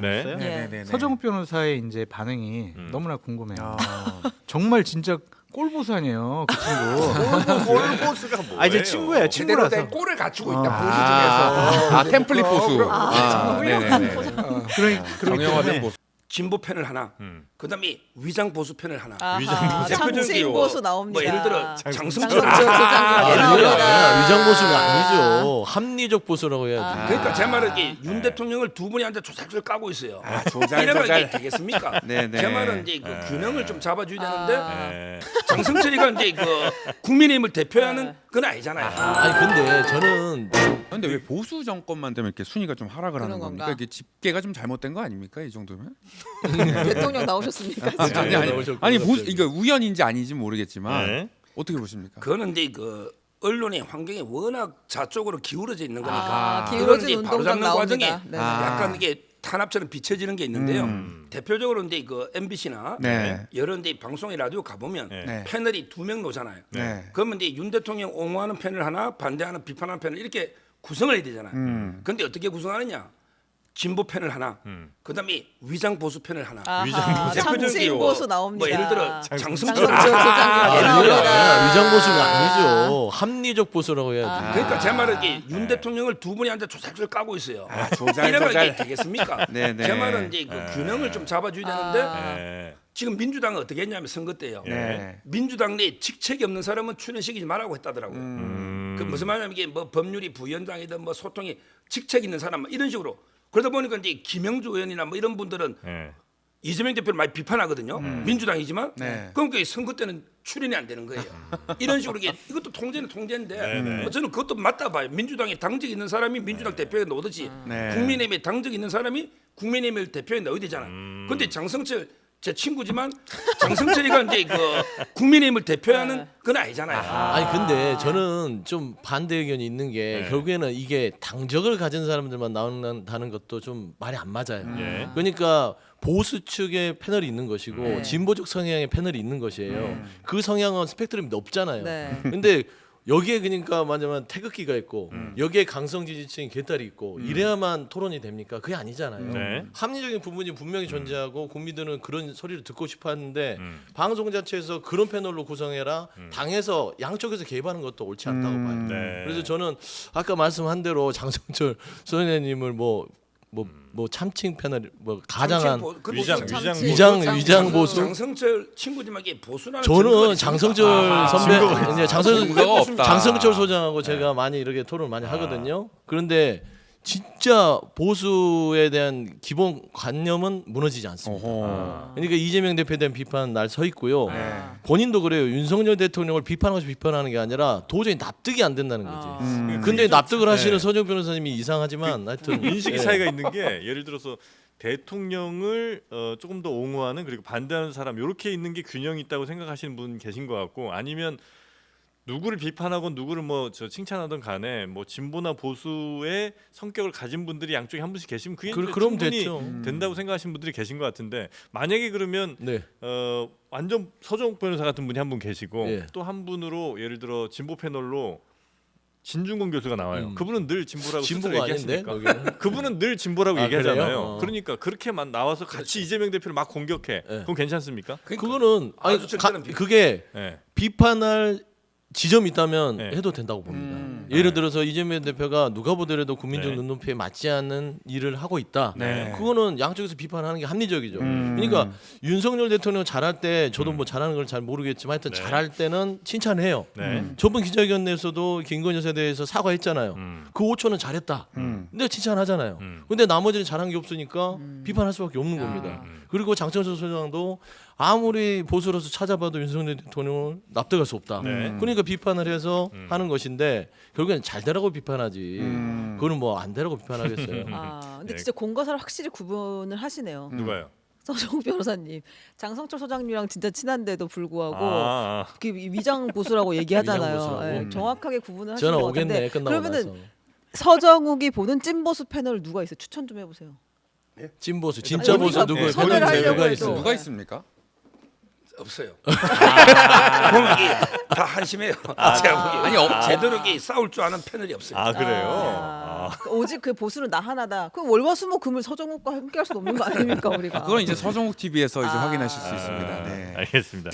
않았어요? 네. 서정욱 변호사의 이제 반응이 너무나 궁금해요. 아. 정말 진짜 꼴보수 아니에요, 그 친구. 골보스가 뭐예요? 아, 이제 친구예요, 제대로 친구라서. 된 꼴을 갖추고 있다. 보수 중에서. 아 템플릿 보수. 그럼. 네네네. 그러기 정형화된 보수. 진보 편을 하나, 그다음에 위장 보수 편을 하나. 아하, 대표적인 참칭 보수 나옵니다. 뭐 예를 들어 장승철 장성철 나옵니다. 위장 보수가 아니죠. 합리적 보수라고 해야지. 그러니까 제 말은 이게 윤 대통령을 두 분이 앉아 조작조작 까고 있어요. 조잘 이러면 조잘. 이게 되겠습니까? 네네. 제 말은 이제 그 균형을 좀 잡아줘야 되는데 네. 장성철이가 이제 그 국민의힘을 대표하는 그건 아니잖아요. 아니 근데 저는 근데 왜 보수 정권만 되면 이렇게 순위가 좀 하락을 하는 그런 겁니까? 건가? 이게 집계가 좀 잘못된 거 아닙니까? 이 정도면? 대통령 나오셨습니까? 아니 보수 이거 우연인지 아닌지 모르겠지만 네. 어떻게 보십니까? 그거는 이제 그 언론의 환경이 워낙 좌쪽으로 기울어져 있는 거니까 기울어진 그걸 이제 운동장 바로잡는 과정에 나옵니다. 네. 약간 이게 탄압처럼 비춰지는 게 있는데요. 대표적으로 이제 그 MBC나 네. 여러 이제 방송의 라디오 가보면 네. 패널이 두 명 놓잖아요. 네. 그러면 이제 윤 대통령 옹호하는 패널 하나, 반대하는 비판하는 패널 이렇게 구성을 해야 되잖아요. 그런데 어떻게 구성하느냐? 진보 패널 하나, 그다음에 위장 보수 패널 하나. 아하, 대표적인 참칭 뭐, 보수 나옵니다. 뭐 예를 들어 장승철 장성철 소장님 나옵니다. 위장 보수가 아니죠. 합리적 보수라고 해야지. 그러니까 제 말은 이게 윤 대통령을 두 분이 앉아 조작조작 까고 있어요. 조잘 이러면 이게 조잘. 되겠습니까? 네네. 제 말은 이제 그 균형을 좀 잡아줘야 되는데 네. 지금 민주당은 어떻게 했냐면 선거 때요. 네. 민주당 내 직책이 없는 사람은 출연시키지 말라고 했다더라고요. 그 무슨 말이냐면 이게 뭐 법률이 부위원장이든 뭐 소통이 직책 있는 사람 이런 식으로 그러다 보니까 이제 김영주 의원이나 뭐 이런 분들은 네. 이재명 대표를 많이 비판하거든요. 민주당이지만 네. 그럼 그 선거 때는 출연이 안 되는 거예요. 이런 식으로 이게 이것도 통제는 통제인데 뭐 저는 그것도 맞다 봐요. 민주당에 당적 있는 사람이 민주당 대표에 넣듯이 네. 국민의힘에 당적 있는 사람이 국민의힘을 대표에 넣어야 되잖아요. 근데 장성철 제 친구지만 장성철이가 이제 그 국민의힘을 대표하는 건 아니잖아요. 아니 근데 저는 좀 반대 의견이 있는 게 결국에는 이게 당적을 가진 사람들만 나온다는 것도 좀 말이 안 맞아요. 예. 그러니까 보수 측의 패널이 있는 것이고 진보적 성향의 패널이 있는 것이에요. 그 성향은 스펙트럼이 높잖아요. 네. 근데 여기에 그러니까 만약에 태극기가 있고 여기에 강성 지지층이 개딸이 있고 이래야만 토론이 됩니까? 그게 아니잖아요. 네. 합리적인 부분이 분명히 존재하고 국민들은 그런 소리를 듣고 싶어 하는데 방송 자체에서 그런 패널로 구성해라 당에서 양쪽에서 개입하는 것도 옳지 않다고 봐요. 네. 그래서 저는 아까 말씀한 대로 장성철 소장님을 뭐 참칭 패널 뭐 가장한 위장 보수. 장성철 친구지만 이게 보수라는 저는 증거가 장성철 선배, 이제 증거가 없다. 장성철 소장하고 제가 많이 이렇게 토론 많이 하거든요. 그런데 진짜 보수에 대한 기본 관념은 무너지지 않습니다. 그러니까 이재명 대표에 대한 비판 날 서 있고요. 본인도 그래요. 윤석열 대통령을 비판하고 비판하는 게 아니라 도저히 납득이 안 된다는 거지. 근데 납득을 하시는 서정 변호사님이 이상하지만 하여튼 인식의 예. 차이가 있는 게 예를 들어서 대통령을 조금 더 옹호하는 그리고 반대하는 사람 이렇게 있는 게 균형이 있다고 생각하시는 분 계신 것 같고 아니면 누구를 비판하고 누구를 뭐 저 칭찬하던 간에 뭐 진보나 보수의 성격을 가진 분들이 양쪽에 한 분씩 계시면 그게 그럼 충분히 됐죠. 된다고 생각하시는 분들이 계신 것 같은데 만약에 그러면 네. 완전 서정욱 변호사 같은 분이 한 분 계시고 예. 또 한 분으로 예를 들어 진보 패널로 진중권 교수가 나와요. 그분은 늘 진보라고 스스로 진보가 아닌데 얘기했으니까. 거기는. 그분은 늘 진보라고 아, 얘기하잖아요. 그래요? 그러니까 그렇게만 나와서 같이 이재명 대표를 막 공격해. 그럼 괜찮습니까? 그거는 아니 아주 적절한 비판. 그게 네. 비판할 지점이 있다면 네. 해도 된다고 봅니다. 예를 들어서 이재명 대표가 누가 보더라도 국민적 눈높이에 맞지 않는 일을 하고 있다. 네. 그거는 양쪽에서 비판하는 게 합리적이죠. 그러니까 윤석열 대통령 잘할 때 저도 뭐 잘하는 걸 잘 모르겠지만 하여튼 네. 잘할 때는 칭찬해요. 네. 저번 기자회견 내에서도 김건희 여사에 대해서 사과했잖아요. 그 5초는 잘했다. 근데 칭찬하잖아요. 근데 나머지는 잘한 게 없으니까 비판할 수밖에 없는 겁니다. 그리고 장철수 소장도 아무리 보수로서 찾아봐도 윤석열 대통령을 납득할 수 없다. 네. 그러니까 비판을 해서 하는 것인데 결국엔 잘 되라고 비판하지. 그거는 뭐 안 되라고 비판하겠어요. 근데 네. 진짜 공과사를 확실히 구분을 하시네요. 누가요? 서정욱 변호사님, 장성철 소장님이랑 진짜 친한데도 불구하고 아. 그 위장 보수라고 얘기하잖아요. 위장 보수라고. 예, 정확하게 구분을 하시는 전화 것 같은데 오겠네 끝나고 그러면은 나서. 서정욱이 보는 찐보수 패널 누가 있어요? 추천 좀 해보세요. 찐보수 진짜 아니, 보수 우리가 누구 선을 하려고 누가 해도. 있어? 누가 있습니까? 없어요. 보면 이게 다 한심해요. 제가 보기에 아니, 제대로 이게 싸울 줄 아는 패널이 없어요. 아 그래요? 아. 오직 그 보수는 나 하나다. 그럼 월화수목금을 서정욱과 함께할 수 없는 거 아닙니까 우리가? 그건 이제 서정욱 TV에서 이제 아. 확인하실 수 있습니다. 네. 알겠습니다.